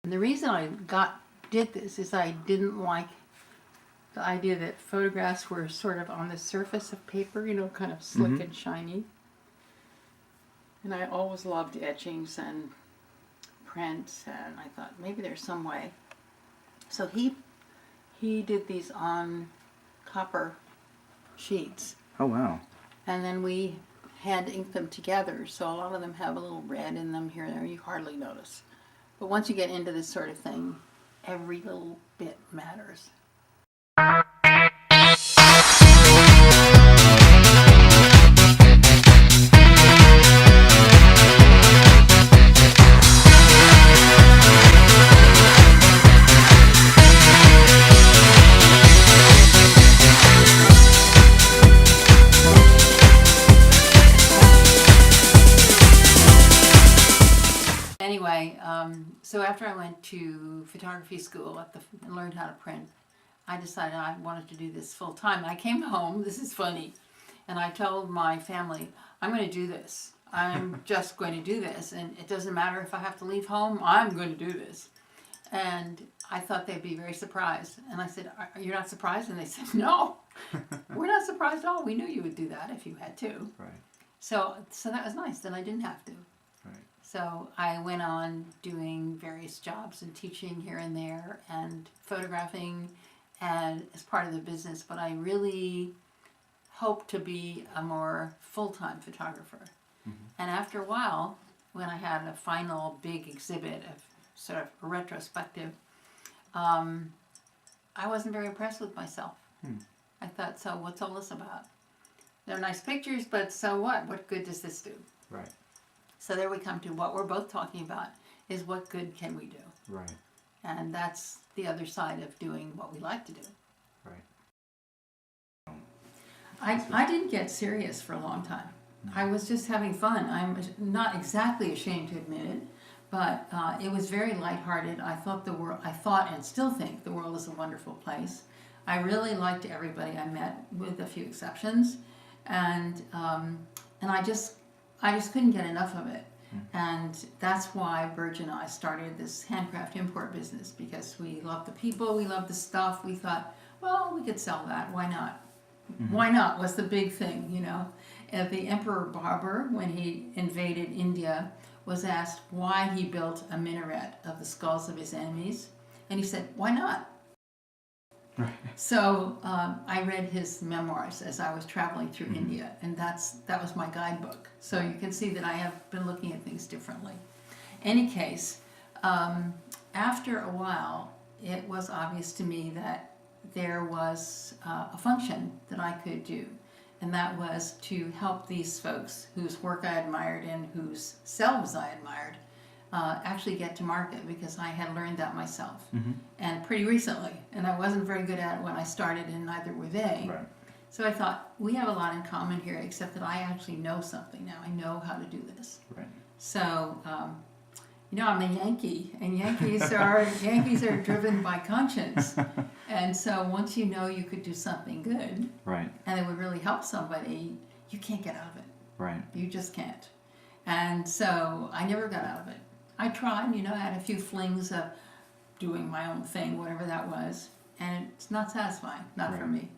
And the reason I did this is I didn't like the idea that photographs were sort of on the surface of paper, you know, kind of slick and shiny. And I always loved etchings and prints, and I thought maybe there's some way. So he did these on copper sheets. Oh, wow. And then we hand inked them together, so a lot of them have a little red in them here and there. You hardly notice. But once you get into this sort of thing, every little bit matters. Anyway, so after I went to photography school and learned how to print, I decided I wanted to do this full time. I came home, this is funny, and I told my family, I'm going to do this. I'm just going to do this, and it doesn't matter if I have to leave home, I'm going to do this. And I thought they'd be very surprised. And I said, you're not surprised? And they said, no, we're not surprised at all. We knew you would do that if you had to. Right. So that was nice, then I didn't have to. Right. So I went on doing various jobs and teaching here and there and photographing and as part of the business, but I really hoped to be a more full-time photographer. And after a while, when I had a final big exhibit of sort of a retrospective, I wasn't very impressed with myself. I thought, so what's all this about? They're nice pictures, but so what? What good does this do? Right. So there we come to what we're both talking about, is what good can we do? Right. And that's the other side of doing what we like to do. Right. I didn't get serious for a long time. I was just having fun. I'm not exactly ashamed to admit it, but it was very lighthearted. I thought and still think the world is a wonderful place. I really liked everybody I met, with a few exceptions, and I just couldn't get enough of it. And that's why Burge and I started this handcraft import business, because we love the people, we love the stuff. We thought, well, we could sell that. Why not? Why not was the big thing, you know. The Emperor Babur, when he invaded India, was asked why he built a minaret of the skulls of his enemies. And he said, why not? Right. So I read his memoirs as I was traveling through India, and that was my guidebook. So you can see that I have been looking at things differently. Any case, after a while, it was obvious to me that there was a function that I could do, and that was to help these folks whose work I admired and whose selves I admired actually get to market, because I had learned that myself, and pretty recently, and I wasn't very good at it when I started, and neither were they. Right. So I thought, we have a lot in common here, except that I actually know something now. I know how to do this. Right. So, you know, I'm a Yankee, and Yankees are driven by conscience. And so once you know you could do something good, Right. and it would really help somebody, you can't get out of it. Right. You just can't. And so I never got out of it. I tried, you know, I had a few flings of doing my own thing, whatever that was, and it's not satisfying, not for me.